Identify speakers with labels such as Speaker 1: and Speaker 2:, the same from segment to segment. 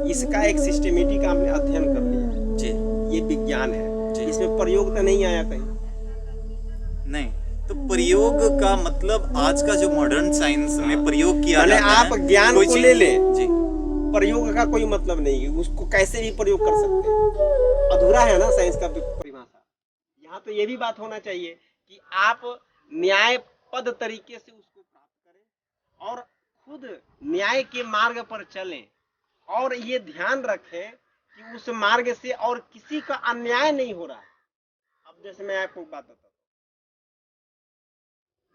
Speaker 1: इसका एक सिस्टमेटिक आपने अध्ययन कर लिया,
Speaker 2: जी
Speaker 1: ये विज्ञान है,
Speaker 2: जी।
Speaker 1: इसमें प्रयोग तो नहीं आया कहीं।
Speaker 2: नहीं, तो प्रयोग का मतलब आज का जो मॉडर्न साइंस में प्रयोग किया
Speaker 1: माने
Speaker 2: जाता
Speaker 1: आप
Speaker 2: है
Speaker 1: ज्ञान
Speaker 2: कोई
Speaker 1: को
Speaker 2: चीज।
Speaker 1: ले लें,
Speaker 2: जी
Speaker 1: प्रयोग का कोई मतलब नहीं है, उसको कैसे भी प्रयोग कर सकते हैं, अधूरा है ना साइंस का परिभाषा। यहाँ तो ये भी बात होना चाहिए कि आप न्याय पद तरीके से उसको प्राप्त करें और खुद न्याय के मार्ग पर चलें और ये ध्यान रखें कि उस मार्ग से और किसी का अन्याय नहीं हो रहा है। अब जैसे मैं आपको बात बताता हूँ,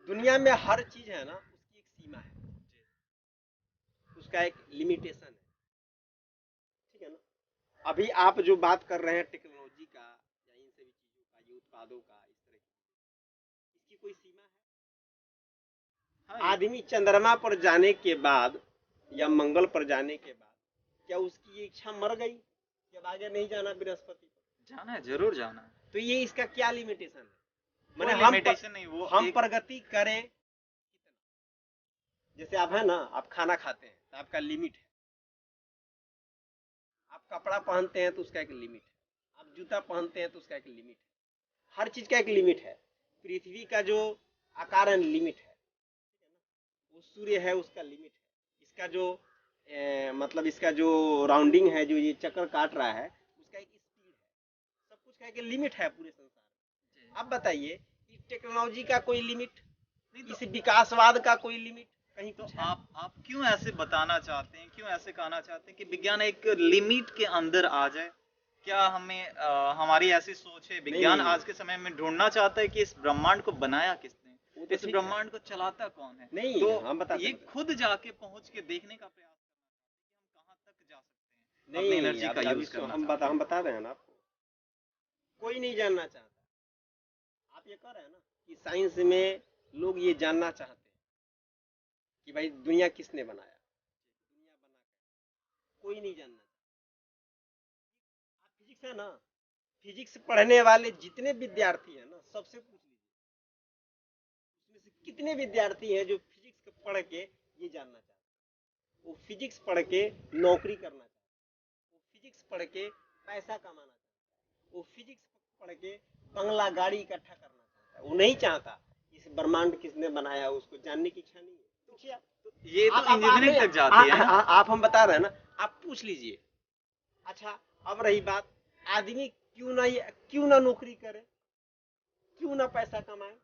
Speaker 1: दुनिया में हर चीज है ना, उसकी एक सीमा है, उसका एक लिमिटेशन है, ठीक है ना। अभी आप जो बात कर रहे हैं टेक्नोलॉजी का या इन सभी चीजों का, ये उत्पादों का, इस तरह की, इसकी कोई सीमा है?
Speaker 2: हाँ।
Speaker 1: आदमी चंद्रमा पर जाने के बाद या मंगल पर जाने के बाद क्या उसकी ये इच्छा मर गई कि अब आगे नहीं जाना बृहस्पति पर?
Speaker 2: जाना है, जरूर जाना है।
Speaker 1: तो ये इसका क्या लिमिटेशन है?
Speaker 2: कोई
Speaker 1: माने
Speaker 2: लिमिटेशन नहीं, वो
Speaker 1: हम
Speaker 2: एक
Speaker 1: प्रगति करें कितना? जैसे आप है ना, आप खाना खाते हैं तो आपका लिमिट है, आप कपड़ा पहनते हैं तो उसका एक लिमिट है, आप जूता पहनते हैं तो उसका एक लिमिट है, हर चीज का एक लिमिट है। पृथ्वी का जो आकार लिमिट है, वो सूर्य है उसका लिमिट है, इसका जो मतलब इसका जो राउंडिंग है, जो ये चक्कर काट रहा है, उसका एक स्पीड है, सब कुछ का एक लिमिट है पूरे संसार में। अब बताइए, इस टेक्नोलॉजी का कोई लिमिट,
Speaker 2: नहीं
Speaker 1: इस
Speaker 2: तो।
Speaker 1: विकासवाद का कोई लिमिट कहीं
Speaker 2: तो
Speaker 1: कुछ है?
Speaker 2: आप क्यों ऐसे बताना चाहते हैं, क्यों ऐसे कहना चाहते हैं कि विज्ञान एक लिमिट के अंदर आ जाए? क्या हमें हमारी ऐसी सोच है?
Speaker 1: नहीं
Speaker 2: विज्ञान
Speaker 1: नहीं,
Speaker 2: आज के समय में ढूंढना चाहता है कि इस ब्रह्मांड को बनाया किसने,
Speaker 1: वो तो
Speaker 2: इस
Speaker 1: ठीक है।
Speaker 2: ब्रह्मांड को चलाता कौन है।
Speaker 1: नहीं,
Speaker 2: तो
Speaker 1: हम बताते
Speaker 2: ये
Speaker 1: बताते
Speaker 2: खुद जाके पहुंच के देखने का प्रयास करना चाहते हैं कि हम कहाँ तक जा सकते हैं, अपनी
Speaker 1: नहीं,
Speaker 2: एनर्जी
Speaker 1: अब
Speaker 2: का
Speaker 1: अभी
Speaker 2: यूज करना चाहते
Speaker 1: हम
Speaker 2: हैं।
Speaker 1: बता रहे हैं ना आपको, कोई नहीं जानना चाहता। आप ये कह रहे हैं ना कि साइंस में लोग ये जानना चाहते हैं कि भाई दुनिया किसने बनाया, दुनिया बना कैसे, कोई नहीं जानना चाहता। आप फिजिक्स है ना, फिजिक्स पढ़ने वाले जितने विद्यार्थी हैं ना, सबसे पूछ लीजिए उसमें से कितने विद्यार्थी हैं जो फिजिक्स पढ़ के ये जानना चाहते हैं, वो फिजिक्स पढ़ के नौकरी करना चाहते हैं, वो फिजिक्स पढ़ के पैसा कमाना चाहते हैं, वो फिजिक्स पढ़ के बंगला गाड़ी इकट्ठा करना चाहता है, वो नहीं चाहता इस ब्रह्मांड किसने बनाया, उसको जानने की इच्छा नहीं है। पूछिए आप।
Speaker 2: तो ये तो
Speaker 1: आप
Speaker 2: इंजीनियरिंग
Speaker 1: नहीं,
Speaker 2: तक जाती है ना।
Speaker 1: आप हम बता रहे हैं ना, आप पूछ लीजिए। अच्छा, अब रही बात, आदमी क्यों ना नौकरी करे, क्यों ना पैसा कमाए?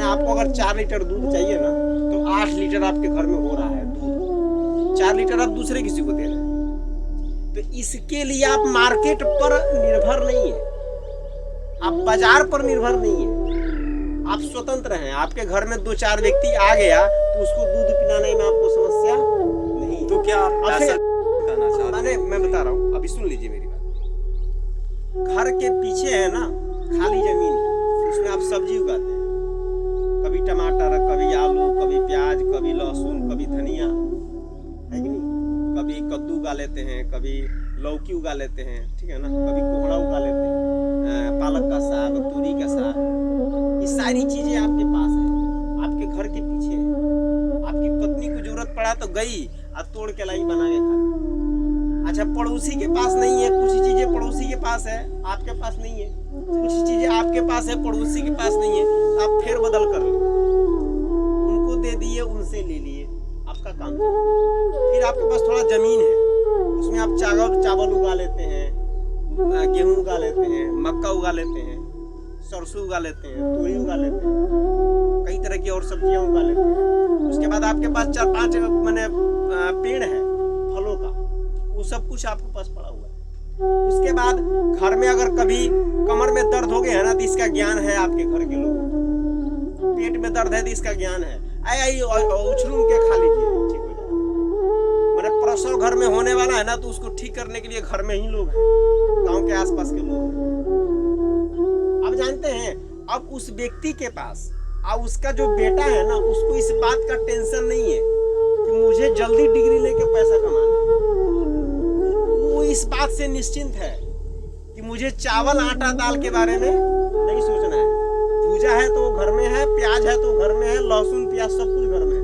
Speaker 1: आपको अगर 4 लीटर दूध चाहिए ना, तो 8 लीटर आपके घर में हो रहा है दूध, 4 लीटर आप दूसरे किसी को दे रहे हैं। तो इसके लिए आप मार्केट पर निर्भर नहीं है, आप बाजार पर निर्भर नहीं है, आप स्वतंत्र हैं। आपके घर में 2-4 व्यक्ति आ गया तो उसको दूध पिलाने में आपको समस्या नहीं।
Speaker 2: तो क्या आप
Speaker 1: अब
Speaker 2: ऐसा
Speaker 1: फिर
Speaker 2: कहना चाहते हैं?
Speaker 1: मैं बता रहा हूँ, अभी सुन लीजिए मेरी बात। घर के पीछे है ना खाली जमीन है, उसमें आप सब्जी उगाते हैं, कभी टमाटर, कभी आलू, कभी प्याज, कभी लहसुन, कभी धनिया, है कि नहीं, कभी कद्दू उगा लेते हैं, कभी लौकी उगा लेते हैं, ठीक है ना, कभी कोहड़ा उगा लेते हैं, पालक का साग, तूरी का साग, ये सारी चीजें आपके पास है, आपके घर के पीछे है। आपकी पत्नी को जरूरत पड़ा तो गई और तोड़ के लाई, बना के खा। अच्छा, पड़ोसी के पास नहीं है, कुछ चीजें पड़ोसी के पास है, आपके पास नहीं है, कुछ चीजें आपके पास है, पड़ोसी के पास नहीं है, तो आप फेर बदल कर लिए, उनको दे दिए, उनसे ले लिए, आपका काम था। फिर आपके पास थोड़ा जमीन है, उसमें आप चावल उगा लेते हैं, गेहूं उगा लेते हैं, मक्का उगा लेते हैं, सरसों उगा लेते हैं, तोरी उगा लेते हैं, कई तरह की और सब्जियां उगा लेते हैं। उसके बाद आपके पास 4-5 मैंने पेड़ है फलों का, वो सब कुछ आपके पास पड़ा हुआ है। उसके बाद घर में अगर कभी कमर में दर्द हो गया है ना, तो इसका ज्ञान है आपके घर के लोगों को। पेट में दर्द है तो इसका ज्ञान है, आई उछलून के खा लीजिए, ठीक हो जाएगा। मैंने प्रसव घर में होने वाला है ना, तो उसको ठीक करने के लिए घर में ही लोग हैं, गांव के आसपास के लोग हैं। अब जानते हैं, अब उस व्यक्ति के पास अब उसका जो बेटा है ना, उसको इस बात का टेंशन नहीं है कि मुझे जल्दी डिग्री लेके पैसा कमाना है। वो इस बात से निश्चिंत है कि मुझे चावल आटा दाल के बारे में नहीं सोचना है। भूजा है तो घर में है, प्याज है तो घर में है, लहसुन प्याज सब कुछ घर में है,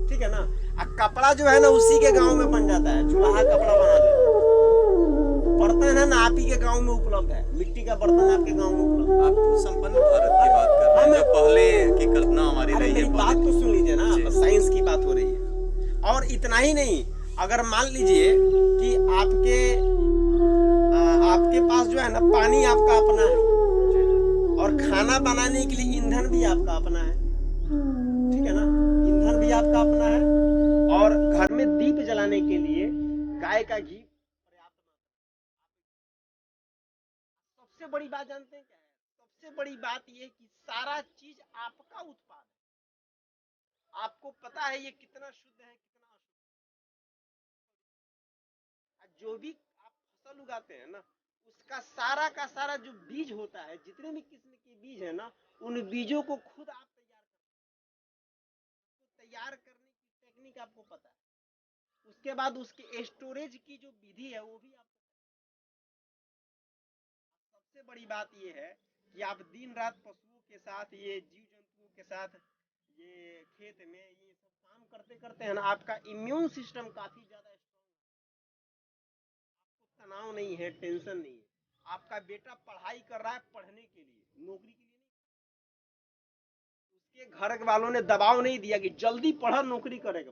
Speaker 1: ठीक है ना। कपड़ा जो है ना उसी के गांव में बन जाता है, चूल्हा कपड़ा बना देता है। बर्तन है ना आप ही के गांव में उपलब्ध है, मिट्टी का बर्तन आपके गांव में उपलब्ध है।
Speaker 2: आप तो संपन्न भारत की बात कर रहे हैं, जो पहले की कल्पना हमारी रही है।
Speaker 1: मेरी बात तो सुन लीजिए ना, साइंस की बात हो रही है। और इतना ही नहीं, अगर मान लीजिए कि आपके पास जो है ना पानी आपका अपना है, और खाना बनाने के लिए ईंधन भी आपका अपना है, ठीक है ना, ईंधन भी आपका अपना है, और घर में दीप जलाने के लिए गाय का घी पर्याप्त मात्रा। सबसे बड़ी बात जानते हैं क्या है? सबसे बड़ी बात यह कि सारा चीज आपका उत्पाद है, आपको पता है ये कितना शुद्ध है, कितना अशुद्ध। जो भी आप फसल उगाते हैं ना, उसका सारा का सारा जो बीज होता है, जितने भी किस्म के बीज है ना, उन बीजों को खुद आप तैयार करने की टेक्निक आपको पता है। उसके बाद उसके स्टोरेज की जो विधि है वो भी आपको। सबसे बड़ी बात ये है कि आप दिन रात पशुओं के साथ, ये जीव जंतुओं के साथ, ये खेत में ये सब काम करते करते हैं ना, आपका इम्यून सिस्टम काफी ज्यादा स्ट्रांग है। तनाव नहीं है, टेंशन नहीं है। आपका बेटा पढ़ाई कर रहा है पढ़ने के लिए, नौकरी के लिए नहीं। उसके घर वालों ने दबाव नहीं दिया कि जल्दी पढ़ा, नौकरी करेगा,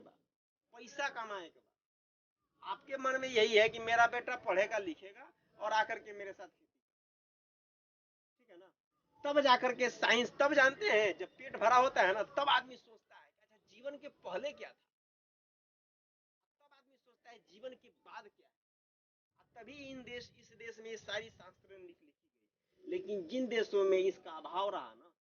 Speaker 1: पैसा कमाएगा। आपके मन में यही है कि मेरा बेटा पढ़ेगा लिखेगा और आकर के मेरे साथ, ठीक है ना। तब जाकर के साइंस, तब जानते हैं जब पेट भरा होता है ना, तब आदमी सोचता है कि अच्छा जीवन के पहले क्या था, तब आदमी सोचता है जीवन के बाद क्या है। तभी इस देश में सारी शास्त्र लिखी गई। लेकिन जिन देशों में इसका अभाव रहा ना,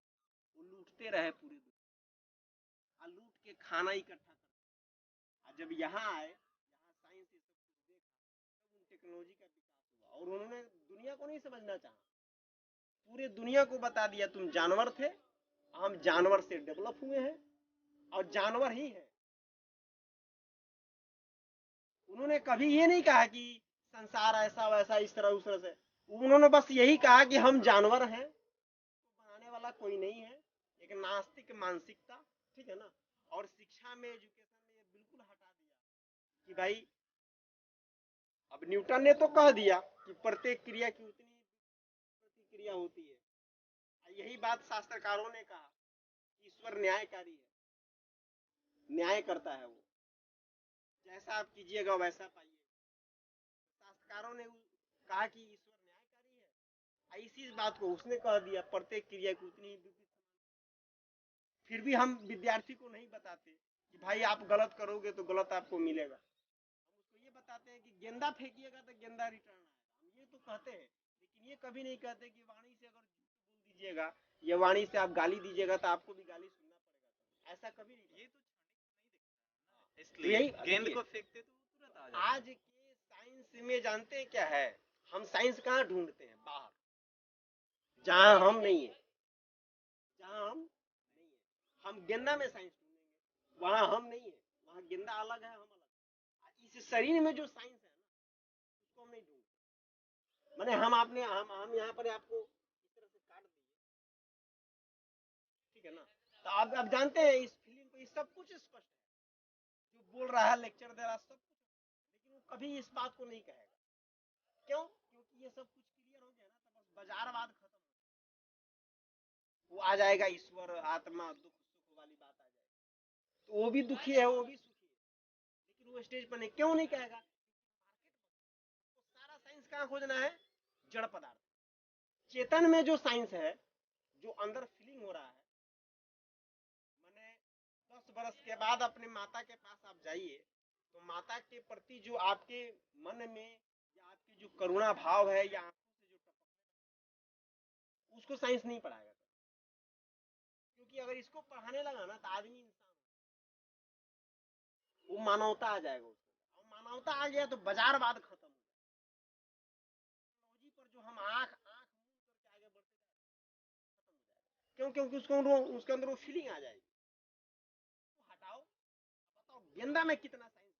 Speaker 1: वो लूटते रहे पूरी दुनिया, लूट के खाना इकट्ठा करते। जब यहाँ आए, यहाँ साइंस ये सब कुछ देखा, तब उन टेक्नोलॉजी का विकास हुआ, और उन्होंने दुनिया को नहीं समझना चाहा, पूरे दुनिया को बता दिया तुम जानवर थे, हम जानवर से डेवलप हुए हैं और जानवर ही है। उन्होंने कभी ये नहीं कहा कि संसार ऐसा वैसा इस तरह उस तरह से। उन्होंने बस यही कहा कि हम जानवर हैं, तो बनाने वाला कोई नहीं है। एक नास्तिक मानसिकता, ठीक है ना। और शिक्षा में, एजुकेशन में ये बिल्कुल हटा दिया कि भाई, अब न्यूटन ने तो कह दिया कि प्रत्येक क्रिया की उतनी प्रतिक्रिया होती है। यही बात शास्त्रकारों ने कहा, ईश्वर न्यायकारी है, न्याय करता है वो, जैसा आप कीजिएगा वैसा पाइए। शास्त्रकारों ने कहा कि ईश्वर न्यायकारी है, इसी बात को उसने कह दिया, प्रत्येक क्रिया की उतनी फिर भी हम विद्यार्थी को नहीं बताते कि भाई आप गलत करोगे तो गलत आपको मिलेगा। हम उसको ये बताते हैं कि गेंदा फेंकिएगा तो गेंदा रिटर्न आएगा, हम ये तो कहते हैं। लेकिन ये कभी नहीं कहते कि वाणी से अगर झूठ बोल दीजिएगा या वाणी से आप गाली दीजिएगा तो आपको भी गाली सुनना पड़ेगा, ऐसा कभी नहीं।
Speaker 2: ये तो
Speaker 1: तो
Speaker 2: इसलिए
Speaker 1: यही
Speaker 2: गेंद
Speaker 1: देखिए,
Speaker 2: को फेंकते तो वो तुरंत आ जाता
Speaker 1: आज के साइंस में जानते हैं क्या है, हम साइंस कहाँ ढूंढते हैं? बाहर, जहाँ हम नहीं है, जहाँ हम नहीं है। हम गेंदा में साइंस ढूंढेंगे, वहाँ हम नहीं है, वहाँ गेंदा अलग है, हम अलग है। इस शरीर में जो साइंस है ना, उसको हम नहीं ढूंढते। मैंने हम यहाँ पर आपको इस तरह से काट दिए, ठीक है ना? तो आप जानते हैं इस फीलिंग को, ये सब कुछ स्पष्ट है, जो बोल रहा है, लेक्चर दे रहा है, सब कुछ, लेकिन वो कभी इस बात को नहीं कहेगा। क्यों? क्योंकि ये सब कुछ क्लियर हो गया ना, तो बस बाजारवाद खत्म हो गया। वो आ जाएगा ईश्वर, आत्मा, दुख सुख वाली बात आ जाएगी, तो वो भी दुखी है, वो भी सुखी है, लेकिन वो स्टेज पर नहीं, क्यों नहीं कहेगा? तो सारा साइंस कहाँ खोजना है? जड़ पदार्थ। चेतन में जो साइंस है, जो अंदर फीलिंग हो रहा है, मैंने 10 बरस के बाद अपने माता के पास आप जाइए, तो माता के प्रति जो आपके मन में या आपकी जो करुणा भाव है या आंखों से जो टपक, उसको साइंस नहीं पढ़ाएगा। क्योंकि अगर इसको पढ़ाने लगा ना तो आदमी इंसान, वो मानवता आ जाएगा उसको, और मानवता आ गया तो बाजारवाद खत्म हो जाएगा। टेक्नोलॉजी पर जो हम आंख आंख मूंद करके आगे बढ़ते जाएंगे, खत्म हो जाएगा। क्यों? क्योंकि उसके अंदर वो फीलिंग आ जाएगी। तो हटाओ, बताओ गेंदा में कितना साइंस,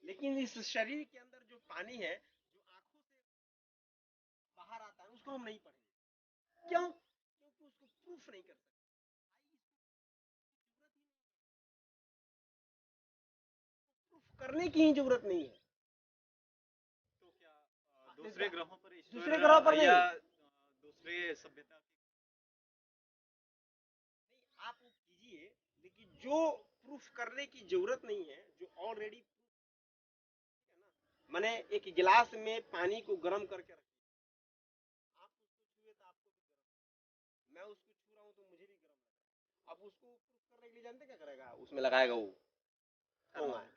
Speaker 1: लेकिन इस शरीर के अंदर जो पानी है, जो आंखों से बाहर आता है, उसको हम नहीं पढ़ेंगे। क्यों? क्योंकि उसको प्रूफ नहीं कर सकते। प्रूफ करने की ही जरूरत नहीं है।
Speaker 2: तो क्या दूसरे ग्रहों पर
Speaker 1: दूसरे
Speaker 2: ईश्वर
Speaker 1: ग्रह पर
Speaker 2: या
Speaker 1: नहीं,
Speaker 2: दूसरे सभ्यता की
Speaker 1: आप वो कीजिए, लेकिन जो प्रूफ करने की जरूरत नहीं है, जो ऑलरेडी है ना। मैंने एक गिलास में पानी को गर्म करके रखिए, आप उसको छुए तो आपको भी गर्म, मैं उसको छू रहा हूँ तो मुझे भी गर्म लग रहा है। अब उसको प्रूफ करने के लिए जानते क्या करेगा? उसमें लगाएगा वो पोंगा,
Speaker 2: थर्मामीटर।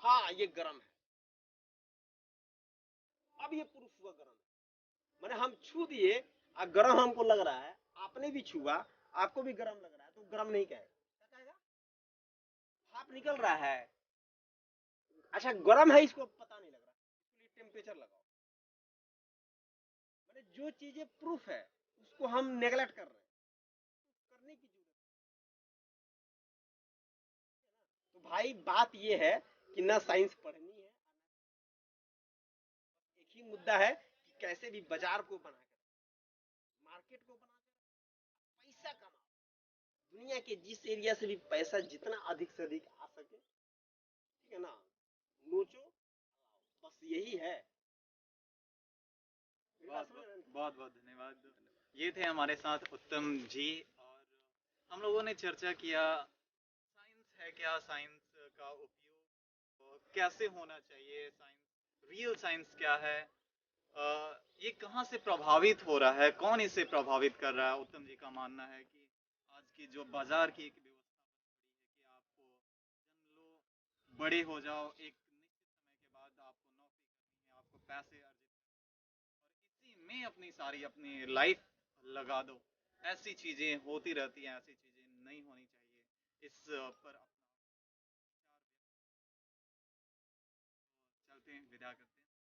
Speaker 1: हाँ ये गर्म है, अब ये प्रूफ हुआ गर्म है। मैंने हम छू दिए, अब गर्म हमको लग रहा है, आपने भी छुआ, आपको भी गर्म लग रहा है, तो गर्म नहीं कहेगा, क्या कहेगा? भाप निकल रहा है, अच्छा गर्म है, इसको पता नहीं लग रहा, इसके लिए टेम्परेचर लगाओ। मैंने जो चीजें प्रूफ है उसको हम नेगलेक्ट कर रहे हैं, करने की जरूरत है। तो भाई बात ये है कि ना साइंस पढ़नी है, एक ही मुद्दा है कि कैसे भी बाजार को बनाकर, मार्केट को बनाकर पैसा कमाओ, दुनिया के जिस एरिया से भी पैसा जितना अधिक से अधिक आ सके, ठीक है ना, नोचो, बस यही है।
Speaker 2: बहुत बहुत बहुत धन्यवाद। ये थे हमारे साथ उत्तम जी, और हम लोगों ने चर्चा किया साइंस है क्या, साइंस का उपयोग कैसे होना चाहिए, साइंस रियल साइंस क्या है, ये कहाँ से प्रभावित हो रहा है, कौन इसे प्रभावित कर रहा है। उत्तम जी का मानना है कि आज की जो बाजार की एक व्यवस्था बन पड़ी है कि आपको जन्म लो, बड़े हो जाओ, एक निश्चित समय के बाद आपको नौकरी करनी है, आपको पैसे अर्जित करने हैं, और इसी में अपनी सारी अपनी लाइफ लगा दो। ऐसी चीजें होती रहती हैं, ऐसी चीजें नहीं होनी चाहिए। इस पर अपना विचार व्यक्त, चलते हैं, विदा करते हैं।